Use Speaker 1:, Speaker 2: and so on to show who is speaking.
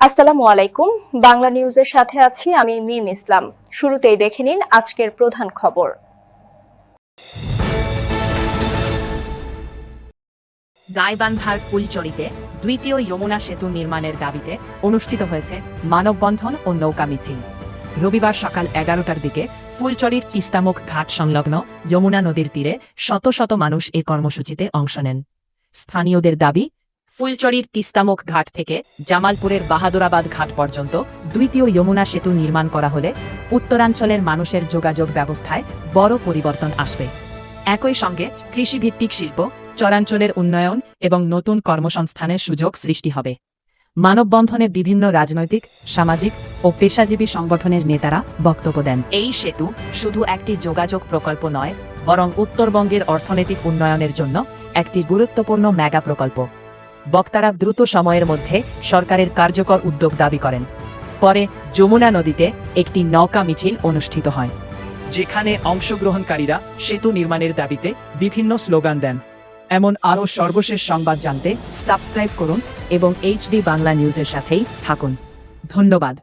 Speaker 1: আসসালামু আলাইকুম। বাংলা নিউজের সাথে আছি আমি মিম ইসলাম। শুরুতেই দেখে নিন আজকের প্রধান খবর।
Speaker 2: গাইবান্ধার ফুলচড়িতে দ্বিতীয় যমুনা সেতু নির্মাণের দাবিতে অনুষ্ঠিত হয়েছে মানববন্ধন ও নৌকা মিছিল। রবিবার সকাল 11টার দিকে ফুলচড়ির তিস্তামুখ ঘাট সংলগ্ন যমুনা নদীর তীরে শত শত মানুষ এ কর্মসূচিতে অংশ নেন। স্থানীয়দের দাবি, ফুলচড়ির তিস্তামুখ ঘাট থেকে জামালপুরের বাহাদুরাবাদ ঘাট পর্যন্ত দ্বিতীয় যমুনা সেতু নির্মাণ করা হলে উত্তরাঞ্চলের মানুষের যোগাযোগ ব্যবস্থায় বড় পরিবর্তন আসবে। একই সঙ্গে কৃষিভিত্তিক শিল্প, চরাঞ্চলের উন্নয়ন এবং নতুন কর্মসংস্থানের সুযোগ সৃষ্টি হবে। মানববন্ধনে বিভিন্ন রাজনৈতিক, সামাজিক ও পেশাজীবী সংগঠনের নেতারা বক্তব্য দেন। এই সেতু শুধু একটি যোগাযোগ প্রকল্প নয়, বরং উত্তরবঙ্গের অর্থনৈতিক উন্নয়নের জন্য একটি গুরুত্বপূর্ণ মেগা প্রকল্প। বক্তারা দ্রুত সময়ের মধ্যে সরকারের কার্যকর উদ্যোগ দাবি করেন। পরে যমুনা নদীতে একটি নৌকা মিছিল অনুষ্ঠিত হয়, যেখানে অংশগ্রহণকারীরা সেতু নির্মাণের দাবিতে বিভিন্ন স্লোগান দেন। এমন আরও সর্বশেষ সংবাদ জানতে সাবস্ক্রাইব করুন এবং HD বাংলা নিউজের সাথেই থাকুন। ধন্যবাদ।